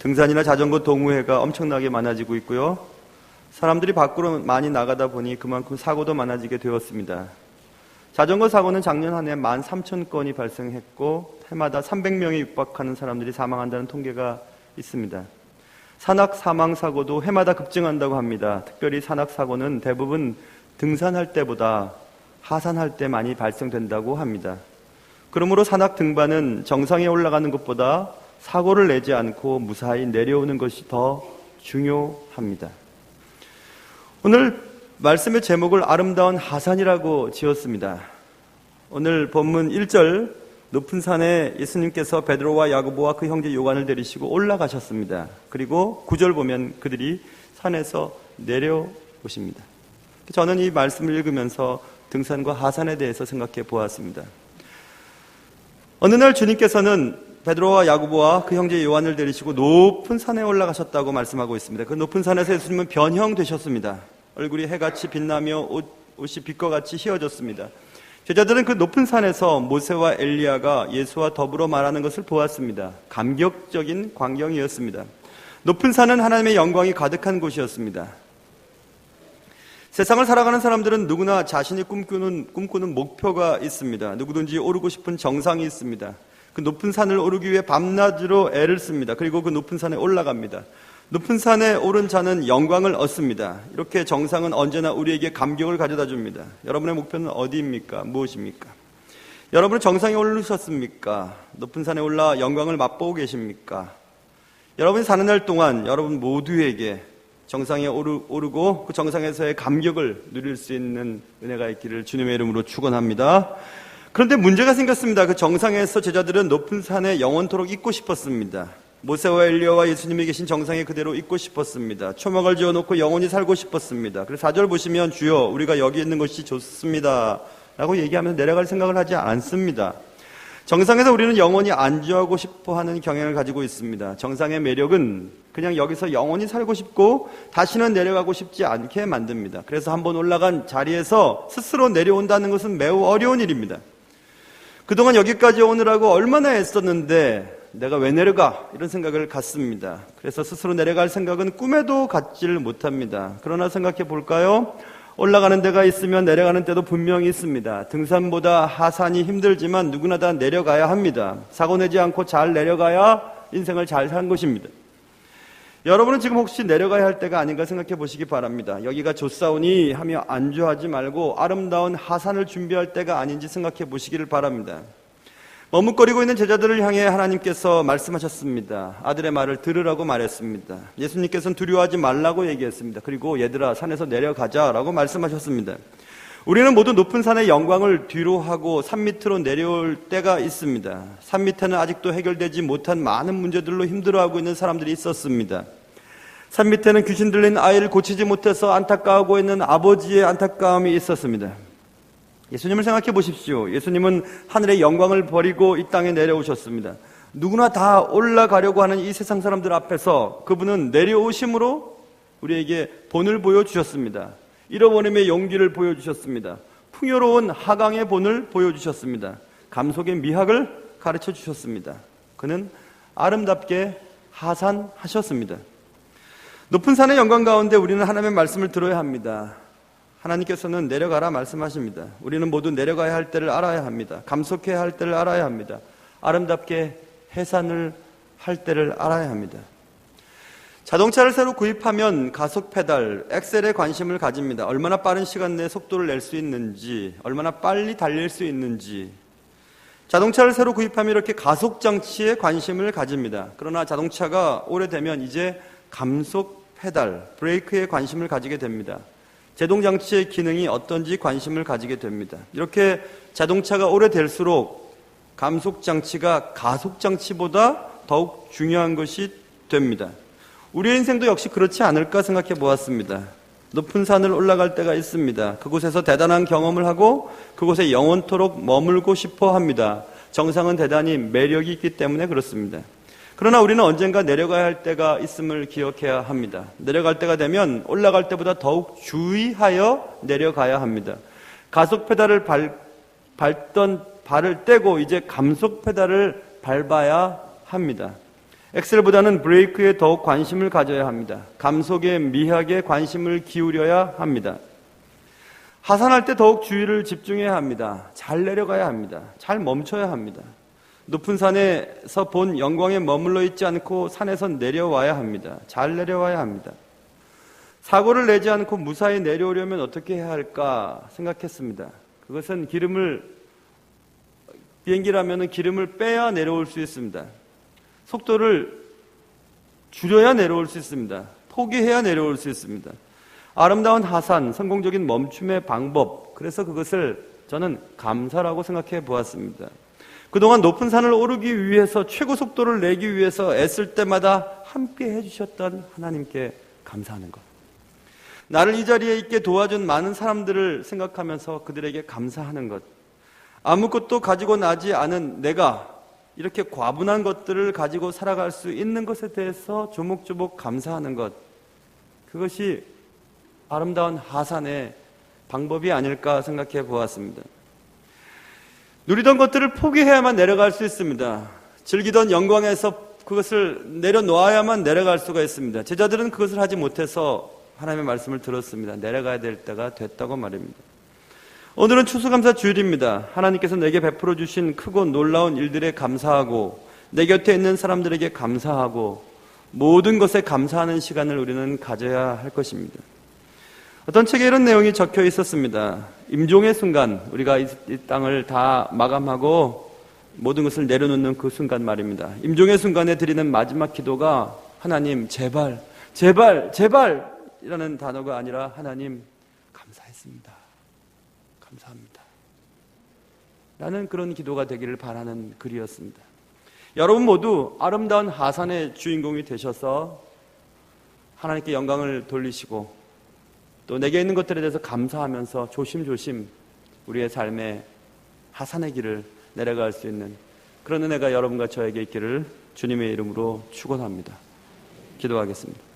등산이나 자전거 동호회가 엄청나게 많아지고 있고요. 사람들이 밖으로 많이 나가다 보니 그만큼 사고도 많아지게 되었습니다. 자전거 사고는 작년 한 해 13,000건이 발생했고 해마다 300명이 육박하는 사람들이 사망한다는 통계가 있습니다. 산악 사망 사고도 해마다 급증한다고 합니다. 특별히 산악 사고는 대부분 등산할 때보다 하산할 때 많이 발생된다고 합니다. 그러므로 산악 등반은 정상에 올라가는 것보다 사고를 내지 않고 무사히 내려오는 것이 더 중요합니다. 오늘 말씀의 제목을 아름다운 하산이라고 지었습니다. 오늘 본문 1절 높은 산에 예수님께서 베드로와 야고보와 그 형제 요한을 데리시고 올라가셨습니다. 그리고 9절 보면 그들이 산에서 내려오십니다. 저는 이 말씀을 읽으면서 등산과 하산에 대해서 생각해 보았습니다. 어느 날 주님께서는 베드로와 야고보와 그 형제 요한을 데리시고 높은 산에 올라가셨다고 말씀하고 있습니다. 그 높은 산에서 예수님은 변형되셨습니다. 얼굴이 해같이 빛나며 옷이 빛과 같이 휘어졌습니다. 제자들은 그 높은 산에서 모세와 엘리야가 예수와 더불어 말하는 것을 보았습니다. 감격적인 광경이었습니다. 높은 산은 하나님의 영광이 가득한 곳이었습니다. 세상을 살아가는 사람들은 누구나 자신이 꿈꾸는 목표가 있습니다. 누구든지 오르고 싶은 정상이 있습니다. 그 높은 산을 오르기 위해 밤낮으로 애를 씁니다. 그리고 그 높은 산에 올라갑니다. 높은 산에 오른 자는 영광을 얻습니다. 이렇게 정상은 언제나 우리에게 감격을 가져다 줍니다. 여러분의 목표는 어디입니까? 무엇입니까? 여러분은 정상에 오르셨습니까? 높은 산에 올라 영광을 맛보고 계십니까? 여러분이 사는 날 동안 여러분 모두에게 정상에 오르고 그 정상에서의 감격을 누릴 수 있는 은혜가 있기를 주님의 이름으로 축원합니다. 그런데 문제가 생겼습니다. 그 정상에서 제자들은 높은 산에 영원토록 있고 싶었습니다. 모세와 엘리야와 예수님이 계신 정상에 그대로 있고 싶었습니다. 초막을 지어놓고 영원히 살고 싶었습니다. 그래서 4절 보시면 주여 우리가 여기 있는 것이 좋습니다 라고 얘기하면서 내려갈 생각을 하지 않습니다. 정상에서 우리는 영원히 안주하고 싶어하는 경향을 가지고 있습니다. 정상의 매력은 그냥 여기서 영원히 살고 싶고 다시는 내려가고 싶지 않게 만듭니다. 그래서 한번 올라간 자리에서 스스로 내려온다는 것은 매우 어려운 일입니다. 그동안 여기까지 오느라고 얼마나 애썼는데 내가 왜 내려가? 이런 생각을 갖습니다. 그래서 스스로 내려갈 생각은 꿈에도 갖지를 못합니다. 그러나 생각해 볼까요? 올라가는 데가 있으면 내려가는 데도 분명히 있습니다. 등산보다 하산이 힘들지만 누구나 다 내려가야 합니다. 사고 내지 않고 잘 내려가야 인생을 잘 산 것입니다. 여러분은 지금 혹시 내려가야 할 때가 아닌가 생각해 보시기 바랍니다. 여기가 좋사오니 하며 안주하지 말고 아름다운 하산을 준비할 때가 아닌지 생각해 보시기를 바랍니다. 머뭇거리고 있는 제자들을 향해 하나님께서 말씀하셨습니다. 아들의 말을 들으라고 말했습니다. 예수님께서는 두려워하지 말라고 얘기했습니다. 그리고 얘들아 산에서 내려가자라고 말씀하셨습니다. 우리는 모두 높은 산의 영광을 뒤로 하고 산 밑으로 내려올 때가 있습니다. 산 밑에는 아직도 해결되지 못한 많은 문제들로 힘들어하고 있는 사람들이 있었습니다. 산 밑에는 귀신 들린 아이를 고치지 못해서 안타까워하고 있는 아버지의 안타까움이 있었습니다. 예수님을 생각해 보십시오. 예수님은 하늘의 영광을 버리고 이 땅에 내려오셨습니다. 누구나 다 올라가려고 하는 이 세상 사람들 앞에서 그분은 내려오심으로 우리에게 본을 보여주셨습니다. 잃어버림의 용기를 보여주셨습니다. 풍요로운 하강의 본을 보여주셨습니다. 감속의 미학을 가르쳐 주셨습니다. 그는 아름답게 하산하셨습니다. 높은 산의 영광 가운데 우리는 하나님의 말씀을 들어야 합니다. 하나님께서는 내려가라 말씀하십니다. 우리는 모두 내려가야 할 때를 알아야 합니다. 감속해야 할 때를 알아야 합니다. 아름답게 해산을 할 때를 알아야 합니다. 자동차를 새로 구입하면 가속 페달, 엑셀에 관심을 가집니다. 얼마나 빠른 시간 내에 속도를 낼 수 있는지, 얼마나 빨리 달릴 수 있는지. 자동차를 새로 구입하면 이렇게 가속 장치에 관심을 가집니다. 그러나 자동차가 오래되면 이제 감속 페달, 브레이크에 관심을 가지게 됩니다. 제동장치의 기능이 어떤지 관심을 가지게 됩니다. 이렇게 자동차가 오래될수록 감속장치가 가속장치보다 더욱 중요한 것이 됩니다. 우리의 인생도 역시 그렇지 않을까 생각해 보았습니다. 높은 산을 올라갈 때가 있습니다. 그곳에서 대단한 경험을 하고 그곳에 영원토록 머물고 싶어 합니다. 정상은 대단히 매력이 있기 때문에 그렇습니다. 그러나 우리는 언젠가 내려가야 할 때가 있음을 기억해야 합니다. 내려갈 때가 되면 올라갈 때보다 더욱 주의하여 내려가야 합니다. 가속 페달을 밟던 발을 떼고 이제 감속 페달을 밟아야 합니다. 엑셀보다는 브레이크에 더욱 관심을 가져야 합니다. 감속에 미학에 관심을 기울여야 합니다. 하산할 때 더욱 주의를 집중해야 합니다. 잘 내려가야 합니다. 잘 멈춰야 합니다. 높은 산에서 본 영광에 머물러 있지 않고 산에서 내려와야 합니다. 잘 내려와야 합니다. 사고를 내지 않고 무사히 내려오려면 어떻게 해야 할까 생각했습니다. 그것은 비행기라면 기름을 빼야 내려올 수 있습니다. 속도를 줄여야 내려올 수 있습니다. 포기해야 내려올 수 있습니다. 아름다운 하산, 성공적인 멈춤의 방법, 그래서 그것을 저는 감사라고 생각해 보았습니다. 그동안 높은 산을 오르기 위해서 최고 속도를 내기 위해서 애쓸 때마다 함께 해주셨던 하나님께 감사하는 것. 나를 이 자리에 있게 도와준 많은 사람들을 생각하면서 그들에게 감사하는 것. 아무것도 가지고 나지 않은 내가 이렇게 과분한 것들을 가지고 살아갈 수 있는 것에 대해서 조목조목 감사하는 것. 그것이 아름다운 하산의 방법이 아닐까 생각해 보았습니다. 누리던 것들을 포기해야만 내려갈 수 있습니다. 즐기던 영광에서 그것을 내려놓아야만 내려갈 수가 있습니다. 제자들은 그것을 하지 못해서 하나님의 말씀을 들었습니다. 내려가야 될 때가 됐다고 말입니다. 오늘은 추수감사 주일입니다. 하나님께서 내게 베풀어 주신 크고 놀라운 일들에 감사하고 내 곁에 있는 사람들에게 감사하고 모든 것에 감사하는 시간을 우리는 가져야 할 것입니다. 어떤 책에 이런 내용이 적혀 있었습니다. 임종의 순간, 우리가 이 땅을 다 마감하고 모든 것을 내려놓는 그 순간 말입니다. 임종의 순간에 드리는 마지막 기도가 하나님 제발 제발 제발 이라는 단어가 아니라 하나님 감사했습니다. 감사합니다. 라는 그런 기도가 되기를 바라는 글이었습니다. 여러분 모두 아름다운 하산의 주인공이 되셔서 하나님께 영광을 돌리시고 또 내게 있는 것들에 대해서 감사하면서 조심조심 우리의 삶의 하산의 길을 내려갈 수 있는 그런 은혜가 여러분과 저에게 있기를 주님의 이름으로 축원합니다. 기도하겠습니다.